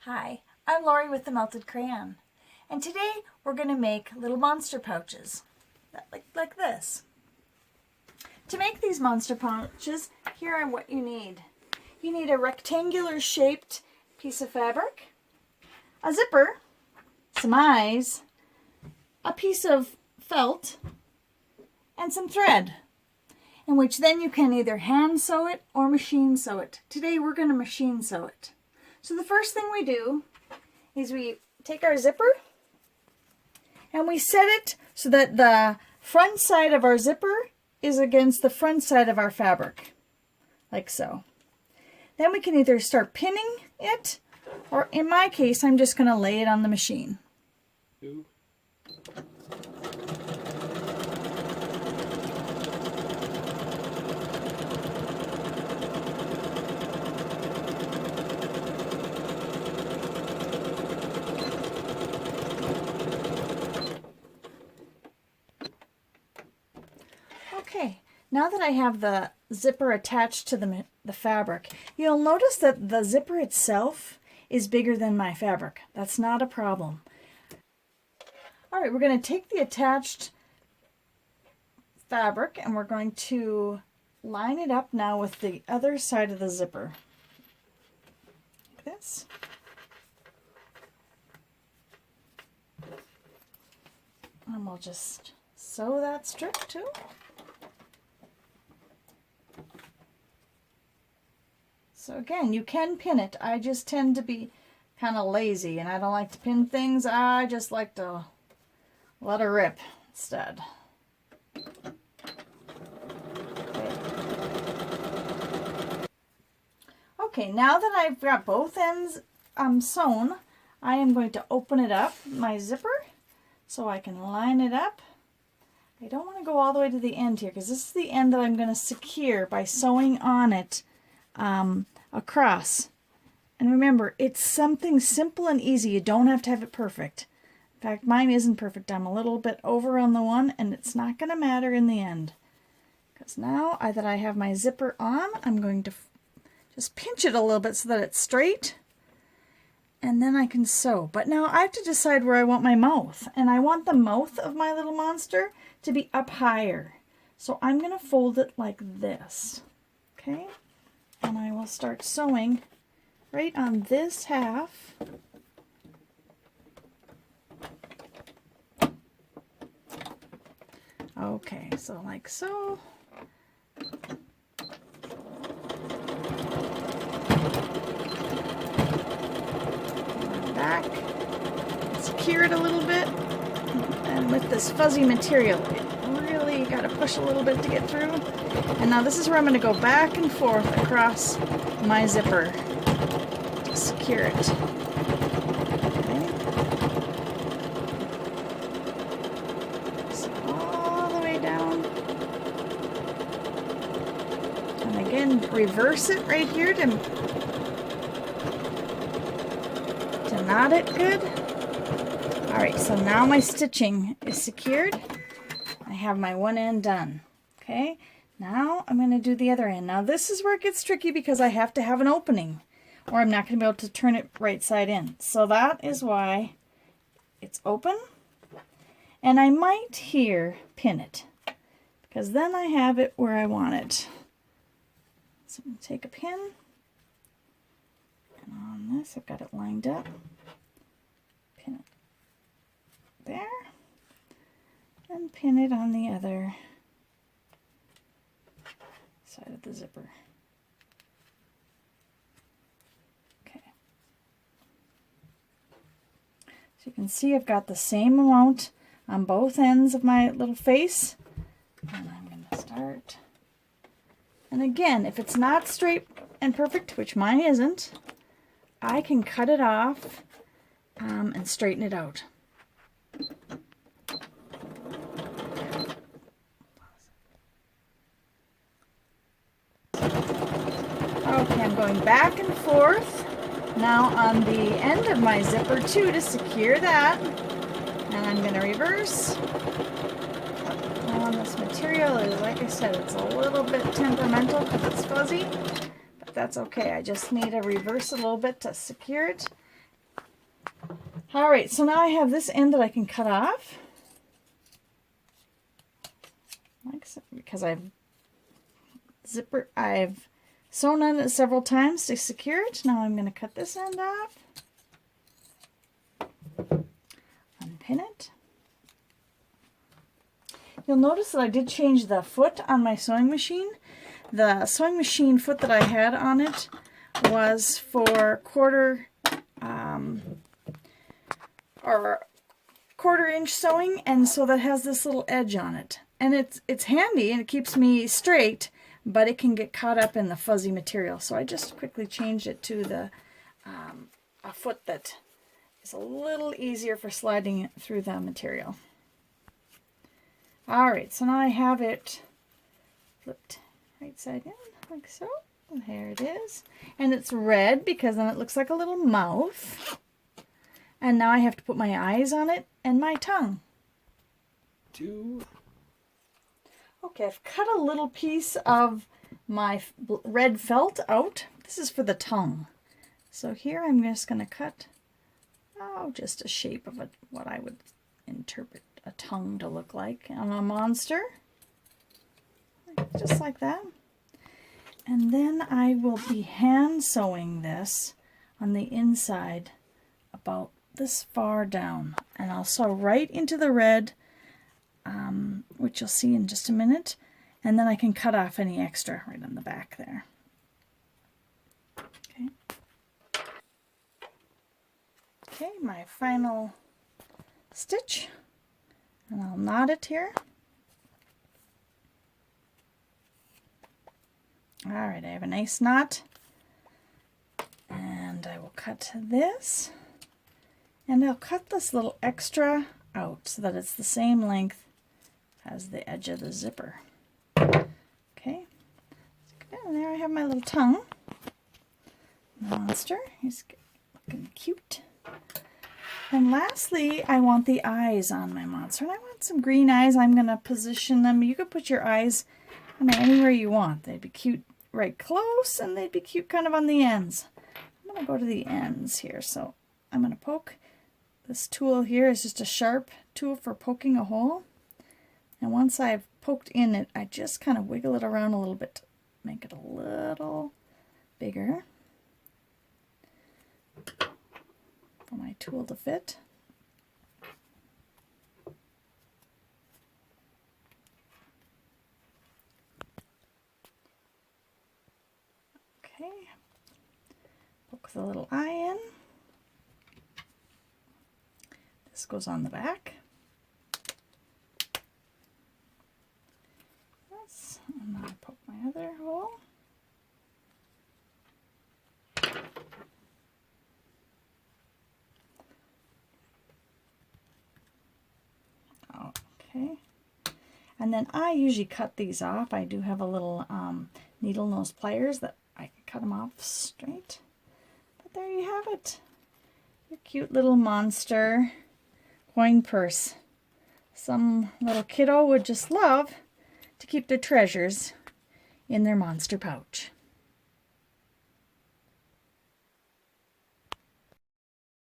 Hi, I'm Lori with the Melted Crayon, and today we're going to make little monster pouches, like this. To make these monster pouches, here are what you need. You need a rectangular shaped piece of fabric, a zipper, some eyes, a piece of felt, and some thread, in which then you can either hand sew it or machine sew it. Today we're going to machine sew it. So the first thing we do is we take our zipper and we set it so that the front side of our zipper is against the front side of our fabric, like so. Then we can either start pinning it, or in my case, I'm just going to lay it on the machine. Okay, now that I have the zipper attached to the fabric, you'll notice that the zipper itself is bigger than my fabric. That's not a problem. All right, we're going to take the attached fabric and we're going to line it up now with the other side of the zipper. Like this. And we'll just sew that strip too. So again, you can pin it. I just tend to be kind of lazy and I don't like to pin things. I just like to let her rip instead. Okay, now that I've got both ends sewn, I am going to open it up, my zipper, so I can line it up. I don't want to go all the way to the end here because this is the end that I'm going to secure by sewing on it across. And remember, it's something simple and easy. You don't have to have it perfect. In fact, mine isn't perfect. I'm a little bit over on the one, and it's not going to matter in the end. Because now that I have my zipper on, I'm going to just pinch it a little bit so that it's straight. And then I can sew. But now I have to decide where I want my mouth. And I want the mouth of my little monster to be up higher. So I'm going to fold it like this. Okay? And I will start sewing right on this half. Okay, so like so. Back, secure it a little bit, and with this fuzzy material, it really got to push a little bit to get through. And now this is where I'm going to go back and forth across my zipper to secure it. Okay. So all the way down. And again, reverse it right here to knot it good. All right, so now my stitching is secured. I have my one end done. Okay. Now I'm going to do the other end. Now this is where it gets tricky because I have to have an opening or I'm not going to be able to turn it right side in. So that is why it's open. And I might here pin it because then I have it where I want it. So I'm going to take a pin. And on this I've got it lined up. Pin it there. And pin it on the other side of the zipper. Okay. So you can see I've got the same amount on both ends of my little face. And I'm going to start. And again, if it's not straight and perfect, which mine isn't, I can cut it off and straighten it out. Okay, I'm going back and forth now on the end of my zipper too to secure that. And I'm going to reverse. Now on this material, like I said, it's a little bit temperamental because it's fuzzy, but that's okay. I just need to reverse a little bit to secure it. All right, so now I have this end that I can cut off. Like so, because I've sewn on it several times to secure it. Now I'm going to cut this end off. Unpin it. You'll notice that I did change the foot on my sewing machine. The sewing machine foot that I had on it was for quarter inch sewing, and so that has this little edge on it. And it's handy and it keeps me straight, but it can get caught up in the fuzzy material. So I just quickly changed it to the a foot that is a little easier for sliding through the material. All right, so now I have it flipped right side in, like so. And there it is. And it's red because then it looks like a little mouth. And now I have to put my eyes on it and my tongue. Okay, I've cut a little piece of my red felt out. This is for the tongue. So here I'm just going to cut, just a shape of what I would interpret a tongue to look like on a monster. Just like that. And then I will be hand sewing this on the inside about this far down. And I'll sew right into the red, which you'll see in just a minute. And then I can cut off any extra right on the back there. Okay. Okay, my final stitch. And I'll knot it here. All right, I have a nice knot. And I will cut this. And I'll cut this little extra out so that it's the same length as the edge of the zipper. Okay. And there I have my little tongue. Monster. He's looking cute. And lastly, I want the eyes on my monster. And I want some green eyes. I'm going to position them. You could put your eyes anywhere you want. They'd be cute right close, and they'd be cute kind of on the ends. I'm going to go to the ends here. So I'm going to poke. This tool here is just a sharp tool for poking a hole. And once I've poked in it, I just kind of wiggle it around a little bit to make it a little bigger for my tool to fit. Okay, poke the little eye in. This goes on the back. This, and then I poke my other hole. Okay, and then I usually cut these off. I do have a little needle nose pliers that I can cut them off straight. But there you have it. Your cute little monster coin purse. Some little kiddo would just love to keep their treasures in their monster pouch.